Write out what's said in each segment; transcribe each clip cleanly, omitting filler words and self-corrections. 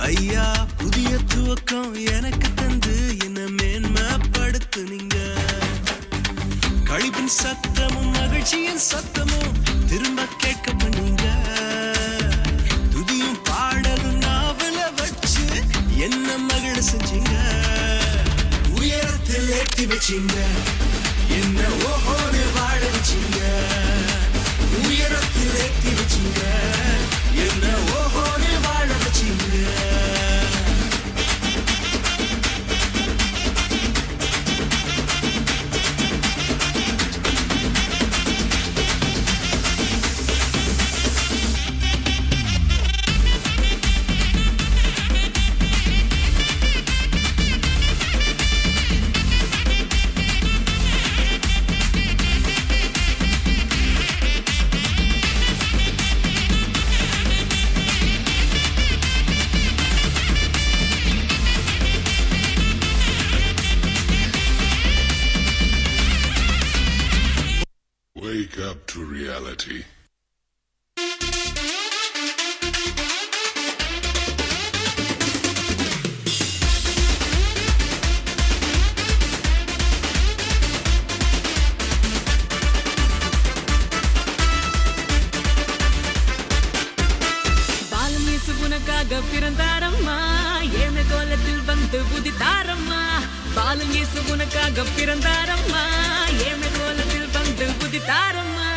ஐயா புதிய துவக்கம் எனக்கு தந்து என்ன மேன்மைப்படுத்துனீங்க. கழிப்பின் சத்தமும் மகிழ்ச்சியின் சத்தமும் திரும்ப கேட்க பண்ணீங்க. துதியும் பாடலும் நாவல வச்சு என்ன மகிழ செஞ்சீங்க. உயரத்தில் ஏற்றி வச்சீங்க, என்ன ஓஹோன்னு வாழ வச்சீங்க. உயரத்தில் ஏற்றி வச்சீங்க, என்ன ஓஹோன்னு வாழ வச்சீங்க. Wake up to reality. பாலமேசு உனக்காக பிறந்தாரம்மா, ஏன கோலத்தில் வந்து புதித்தாரம்மா. பாலமேசு உனக்காக பிறந்தாரம்மா, ஏன கோலத்தில் வந்து புதித்தாரம்மா.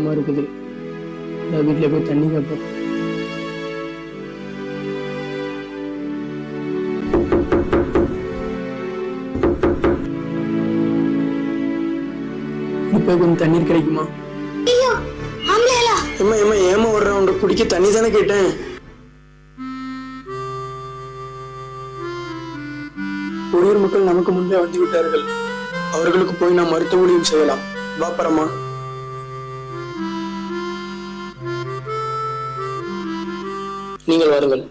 தாகமா இருக்குது. நான் வீட்டுல போய் தண்ணி கேட்போம். இப்ப கொஞ்சம் தண்ணீர் கிடைக்குமா? ஏமா ஏமா ஏமா வர்றேன், உங்க குடிக்க தண்ணி தானே கேட்டேன். குடியூர் மக்கள் நமக்கு முன்பே வந்து விட்டார்கள். அவர்களுக்கு போய் நாம் மருத்துவ ஊழியம் செய்யலாம். வாப்பரமா. நீங்கள் வாருங்கள்.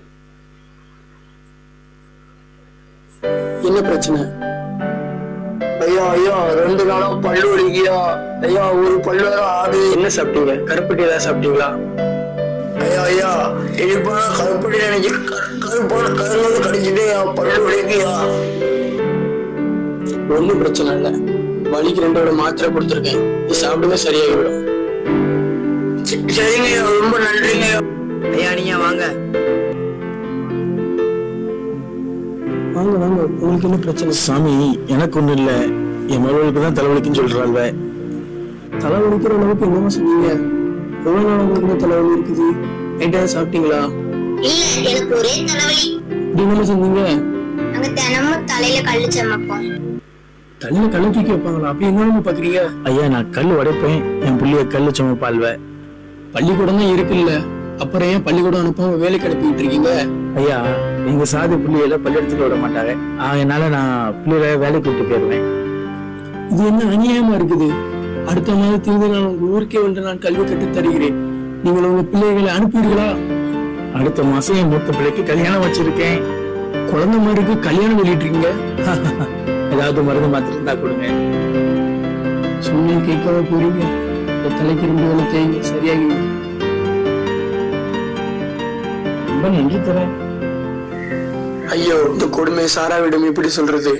என்ன பிரச்சனை? ஐயா ஐயா 2 நாளா பல்லு வலிக்கியா ஐயா, ஒரு பல்லு வேற ஆடு. என்ன சாப்பிட்டீங்க? கருப்பட்டி ஏதாவது சாப்பிட்டீங்களா? ஐயா ஐயா இனிப்பான கருப்பட்டி நினைச்சு கருப்பான கருங்கால கடிச்சிட்டு பல்லு வலிக்கியா. ஒன்னும் பிரச்சனை இல்லை, வலிக்கு 2 மாத்திரை கொடுத்துருக்கேன், நீ சாப்பிடுங்க சரியாகிவிடும். சரிங்க, ரொம்ப நன்றிங்க ஐயா. நீங்க வாங்க வாங்க வாங்க. உங்களுக்கு என்ன பிரச்சனை? சாமி, எனக்கு ஒண்ணு இல்ல, என் மகளுக்கு தான் தலைவலிக்குன்னு சொல்றாள்வ. தலைவலிக்கிற அளவுக்கு என்னமா சொன்னீங்க? எவ்வளவு நாள் உங்களுக்கு தலைவலி இருக்குது? நைட்டா சாப்பிட்டீங்களா? இல்ல, எனக்கு ஒரே தலைவலி. என்னமா சொன்னீங்க? நாங்க தினமும் தலையில கல்லு சமைப்போம். தலையில கல்லு தூக்கி வைப்பாங்களா? அப்படி என்ன பாக்குறீங்க? ஐயா, நான் கல்லு உடைப்பேன், என் புள்ளிய கல்லு சமைப்பாள்வ. பள்ளிக்கூடம் தான் இருக்குல்ல, அப்புறம் ஏன் பள்ளிக்கூடம் அனுப்பாம வேலைக்கு அனுப்பிட்டு இருக்கீங்க? ஐயா, எங்க சாதி புள்ளியில பள்ளியிடத்துல விட மாட்டாங்க, அதனால நான் பிள்ளைகளை வேலைக்கு விட்டு போயிருவேன். இது என்ன அநியாயமா இருக்குது? அடுத்த மாதத்திலிருந்து நான் உங்க ஊருக்கே வந்து நான் கல்வி கட்டு தருகிறேன். நீங்கள் உங்க பிள்ளைகளை அனுப்பிடுங்களா? அடுத்த மாசம் என் மூத்த பிள்ளைக்கு கல்யாணம் வச்சிருக்கேன். குழந்தை மாதிரிக்கு கல்யாணம் சொல்லிட்டு இருக்கீங்க. ஏதாவது மருந்து மாத்திரம் இருந்தா கொடுங்க. சொன்ன கேட்காம போறீங்க. தலைக்கு 2 வேலை தேய்ங்க, சரியாகி. ரொம்ப நன்றி தரேன். ஐயோ, இந்த கொடுமை சாராவிடம் எப்படி சொல்றது?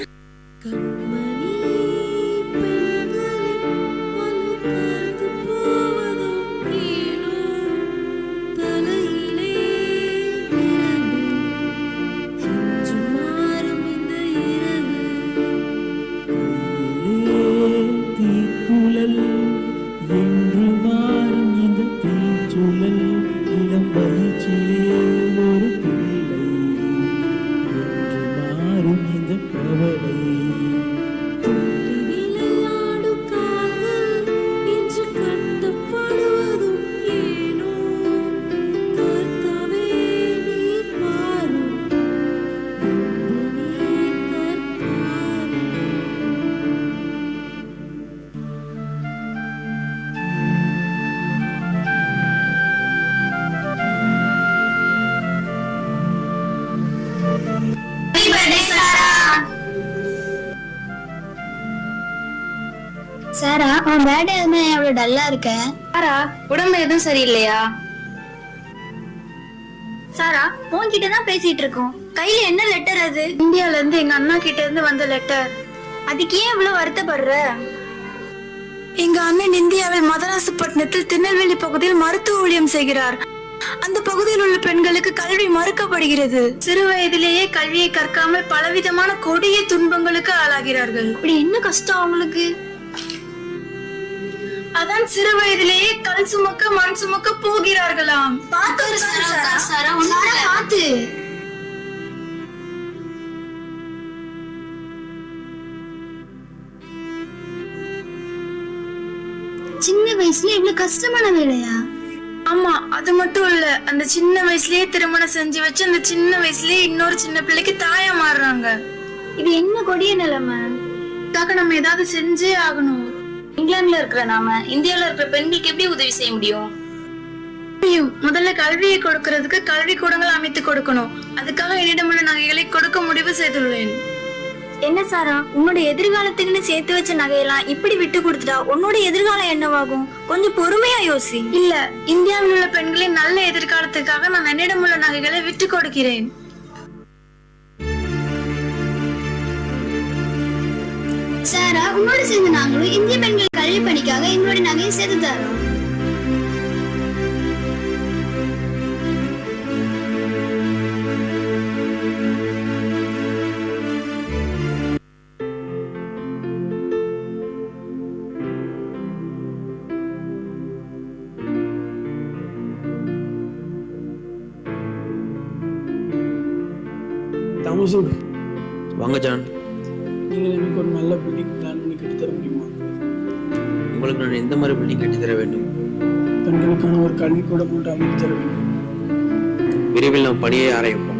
சாரா, உன் பேட் எதுவுமே எவ்வளவு டல்லா இருக்க? சாரா, உடம்பு எதுவும் சரியில்லையா? சாரா, உன்கிட்ட தான் பேசிட்டு இருக்கோம். கையில என்ன லெட்டர் அது? இந்தியால இருந்து எங்க அண்ணா கிட்ட இருந்து வந்த லெட்டர். அதுக்கு ஏன் இவ்வளவு வருத்தப்படுற? எங்க அண்ணன் இந்தியாவில் மதராசப்பட்டினத்தில் திருநெல்வேலி பகுதியில் மருத்துவ ஊழியம் செய்கிறார். அந்த பகுதியில் உள்ள பெண்களுக்கு கல்வி மறுக்கப்படுகிறது. சிறு வயதிலேயே கல்வியை கற்காமல் பலவிதமான கொடிய துன்பங்களுக்கு ஆளாகிறார்கள். அப்படி என்ன கஷ்டம் அவங்களுக்கு? அதான் சிறு வயதிலேயே கல் சுமக்க மண் சுமக்க போகிறார்களாம். பாத்து சின்ன வயசுல இவ்வளவு கஷ்டமான வேலையா? ஆமா, அது மட்டும் இல்ல, அந்த சின்ன வயசுலயே திருமணம் செஞ்சு வச்சு அந்த சின்ன வயசுலயே இன்னொரு சின்ன பிள்ளைக்கு தாயா மாறுறாங்க. இது என்ன கொடிய நிலைமை? அதுக்காக நம்ம ஏதாவது செஞ்சே ஆகணும். இங்கிலாந்துல இருக்கிற நாம இந்தியால இருக்கிற பெண்களுக்கு எப்படி உதவி செய்ய முடியும்? முதல்ல கல்வியை கொடுக்கறதுக்கு கல்வி கூடங்கள் அமைத்து கொடுக்கணும். அதுக்காக என்னிடமுள்ள நகைகளை கொடுக்க முடிவு செய்துள்ளேன். என்ன சாரா, உன்னோட எதிர்காலத்துக்குன்னு சேர்த்து வச்ச நகையெல்லாம் இப்படி விட்டு கொடுத்துட்டா உன்னோட எதிர்காலம் என்னவாகும்? கொஞ்சம் பொறுமையா யோசி. இல்ல, இந்தியாவில் உள்ள பெண்களின் நல்ல எதிர்காலத்துக்காக நான் என்னிடமுள்ள நகைகளை விட்டு கொடுக்கிறேன். சாரா, உன்னோட சேர்ந்து நாங்களும் இந்திய பெண்கள் கல்வி பணிக்காக எங்களோட நகையை சேர்த்து தரோம். தமசூடு வாங்க ஜான். நீங்கள் எனக்கு ஒரு நல்ல பில்டிங் பிளான் பண்ணி கட்டி தர முடியுமா? உங்களுக்கு நான் எந்த மாதிரி பில்டிங் கட்டி தர வேண்டும்? பெண்களுக்கான ஒரு கல்வி கூட போட்டு அமைத்து தர வேண்டும். விரைவில் நாம் பணியை ஆரம்பிப்போம்.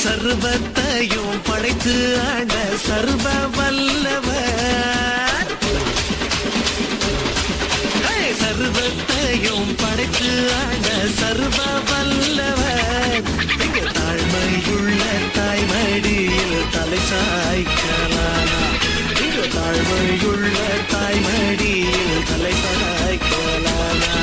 சர்வத்தையும் படைத்து ஆண்ட சர்வ வல்லவர், சர்வத்தையும் படைத்து ஆண்ட சர்வ வல்லவர், தாழ்மையுள்ள தாய்மடியில் தலை சாய்க்கலானா, தாழ்மையுள்ள தாய்மடியில் தலை சாய்க்கலானா,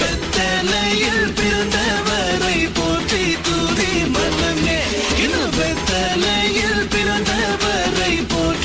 வெத்தலையில் பிறந்தவரை போற்றி தூதி மனமே, இன்னும் வெத்தலையில் பிறந்தவரை போற்றி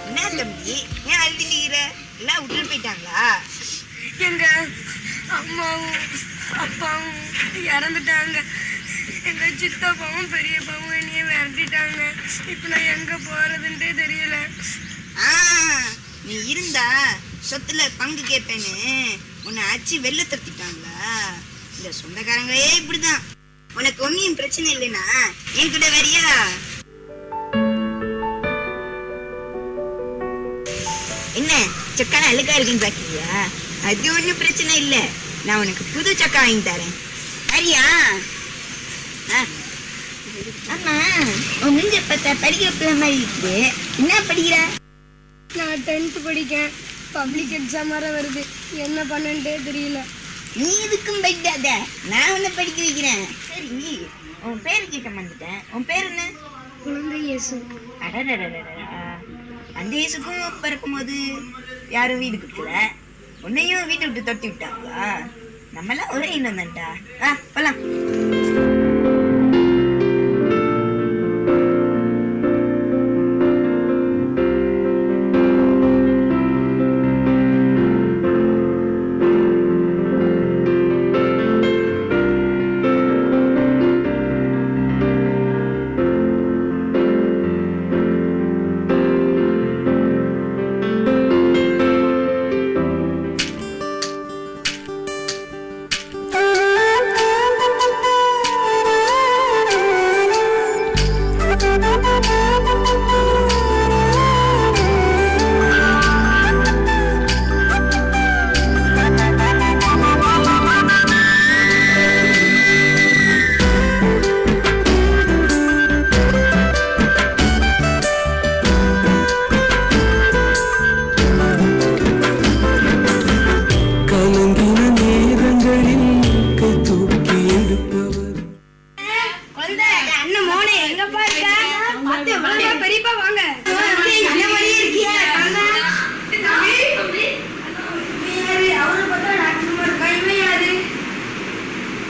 என்ன தம்பி ஏன் அழுதுட்டீங்கிற? எல்லாம் விட்டுட்டு போயிட்டாங்களா? எங்க அம்மாவும் அப்பாவும் இறந்துட்டாங்க. எங்க சித்தப்பாவும் பெரியப்பாவும் என்னைய விரட்டிட்டாங்க. இப்ப நான் எங்க போறதுன்றே தெரியல. நீ இருந்தா சொத்துல பங்கு கேட்பேன்னு உன்னை அச்சு வெள்ள தட்டிட்டாங்களா? இந்த சொந்தக்காரங்களே இப்படிதான். உனக்கு ஒன்னும் பிரச்சனை இல்லைன்னா என் கூட வரியா? என்ன சொக்கான அழுக்கா இருக்குன்னு பாக்கிறியா? அது ஒன்னும் பிரச்சனை இல்லை. நான் உனக்கு புது சொக்கா வாங்கி தரேன். சரியா? ஆமா, உன் முஞ்ச பார்த்தா படிக்கிற பிள்ளை மாதிரி இருக்குது. என்ன படிக்கிற? நான் 10th படிக்கேன். பப்ளிக் எக்ஸாம் வர வருது. என்ன பண்ணே தெரியல. நீ இதுக்கும் படிக்காத, நான் உன்னை படிக்க வைக்கிறேன். சரி, உன் பேரு கேட்க வந்துட்டேன். உன் பேர் என்ன? குழந்தை இயேசு. அந்த இயேசுக்கும் பிறக்கும் போது யாரும் வீடு கொடுக்கல, உன்னையும் வீட்டை விட்டு தொட்டி விட்டாங்களா? நம்மளாம் ஒரே இனம் தான்டா. போலாம். பெரியப்பா வாங்க. அவரு பார்த்தா நாட்டுமா இருக்கா? இவன் யாரு?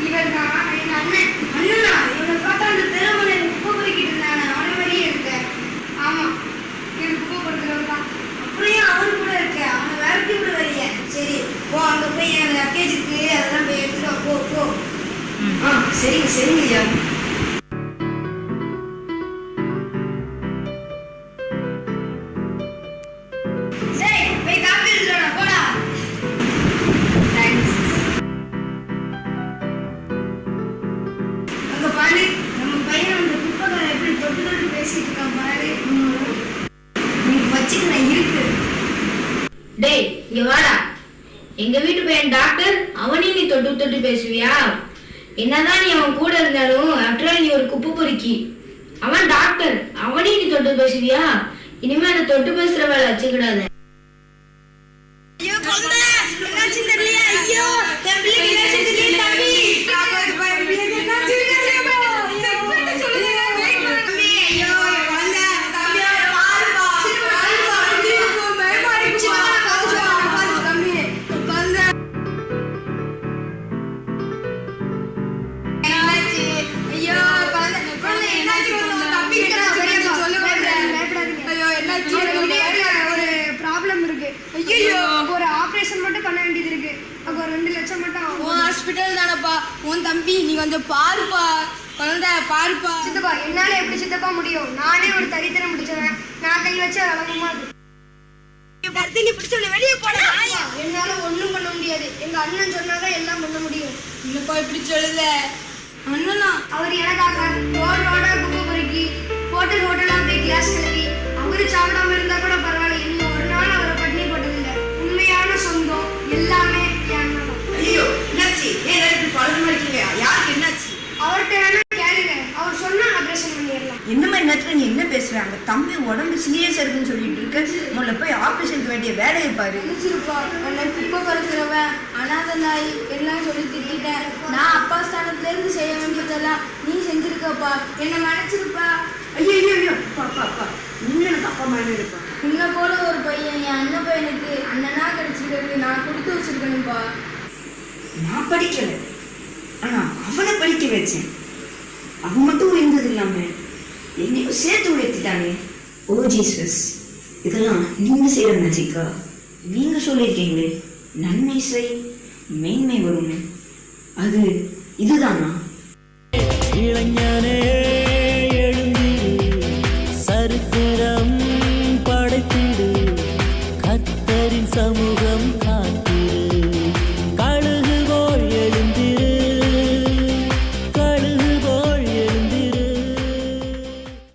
இவர் தான் எங்க அண்ணன். அண்ணனா? இவனை பார்த்தா அந்த தெருமனை குப்பை பொறுக்கிட்டு இருந்தாங்க, அவனை மாதிரியே இருக்க. ஆமா, இவர் குப்பை பொறுக்கிறவர் தான். அப்படியும் அவரு கூட இருக்க. அவனை விரட்டி விட வரிய. சரி போ, அங்க போய் என் லக்கேஜுக்கு அதெல்லாம் போய் எடுத்துட்டு போ போ. சரிங்க சரிங்க ஐயா. சரி போய் காப்பி எடுத்துடா போடா. அங்க பாரு, நம்ம பையன் அந்த குப்பைக்காரன் எப்படி தொட்டு தொட்டு பேசிட்டு இருக்கான் பாரு. நீ வச்சுக்க இருக்கு. டேய் இங்க வாடா. எங்க வீட்டு பையன் டாக்டர், அவனையும் நீ தொட்டு தொட்டு பேசுவியா? என்னதான் நீ அவன் கூட இருந்தாலும் ஆஃப்டர் நீ ஒரு குப்பை பொறுக்கி. அவன் டாக்டர், அவனையும் நீ தொட்டு பேசுவியா? இனிமே அந்த தொட்டு பேசுற வேலை வச்சுக்கிடாத. ஐயோ குழந்தை, என்னாச்சு தெரியலையா? ஐயோ என் பிள்ளைக்கு என்னாச்சு தெரியல தம்பி. காப்பாத்து பா, என் பிள்ளைக்கு என்னாச்சு தெரியல. செக் பண்ணி சொல்லுங்க. தம்பி ஐயோ குழந்தை, தம்பி பாருப்பா. பாருப்பா, ஐயோ பயமா இருக்கு. பாரு தம்பி, குழந்தை என்னாச்சு? ஐயோ குழந்தை, குழந்தை என்னாச்சு? தம்பி கிட்ட சொல்லுங்க. பயப்படாதீங்க. ஐயோ என்னாச்சு? ஒரு ப்ராப்ளம் இருக்கு. ஐயோ ஒரு ஆபரேஷன் மட்டும் பண்ண வேண்டியது இருக்கு. அப்போ 2 லட்சம் மட்டும் ஆகும். ஹாஸ்பிடல் தானப்பா உன் தம்பி, நீ கொஞ்சம் பாருப்பா. குழந்தை பாருப்பா. சித்தப்பா என்னால எப்படி சித்தப்பா முடியும்? நானே ஒரு தரித்திரம் முடிச்சவன். நான் கை வச்ச வழங்குமா கத்தினி பிடிச்சவனை வெளியே போட. என்னால ஒண்ணும் பண்ண முடியாது. எங்க அண்ணன் சொன்னாதான் எல்லாம் பண்ண முடியும். என்னப்பா இப்படி சொல்லுத? அண்ணனா அவர் எனக்காக ரோடா குப்பை பொறுக்கி ஹோட்டலா போய் கிளாஸ் கழுவி அவரு சாப்பிடாம இருந்தா கூட பரவாயில்ல. இன்னும் ஒரு நாள் அவரை பட்டினி போட்டதில்லை. உண்மையான சொந்தம் எல்லாமே என் அண்ணன். ஐயோ என்னாச்சு? ஏன் இப்படி பழகமா இருக்கீங்க? யாருக்கு என்னாச்சு? அவர்கிட்ட வேணா கேளுங்க, அவர் சொன்னா ஆபரேஷன் பண்ணிடலாம். இந்த மாதிரி நேரத்துல நீ என்ன பேசுறாங்க? தம்பி உடம்பு சீரியஸா இருக்குன்னு சொல்லிட்டு இருக்க. முதல்ல போய் ஆபரேஷனுக்கு வேண்டிய வேலையை பாரு. நினைச்சிருப்பா என்னை குப்பை பறக்கிறவன் அனாத நாய் எல்லாம் சொல்லி திட்டேன். நான் அப்பா ஸ்தானத்துல இருந்து செய்ய வேண்டியதெல்லாம் நீ செஞ்சிருக்கப்பா. என்னை மன்னிச்சிருப்பா. ஐயோ ஐயோ ஐயோ அப்பா அப்பா, நீங்க எனக்கு அப்பா மாதிரி இருப்பா. உன்னை போல ஒரு பையன் என் அண்ணன் பையனுக்கு அண்ணனா கிடைச்சிருக்கிறது நான் கொடுத்து வச்சிருக்கணும்ப்பா. நான் படிக்கல, ஆனா அவனை படிக்க வச்சேன். அவன் மட்டும் இருந்தது இல்லாம என்னையோ சேர்த்து உயர்த்திட்டாங்க. ஓ ஜீசஸ், இதெல்லாம் நீங்க செய்யற மேஜிக்கா? நீங்க சொல்லியிருக்கீங்களே நன்மை செய் மேன்மை வரும்னு, அது இதுதானா? இளைஞனே எழுந்திரு, சரித்திரம் படைத்திடு, கர்த்தரின் சமூகம் காத்து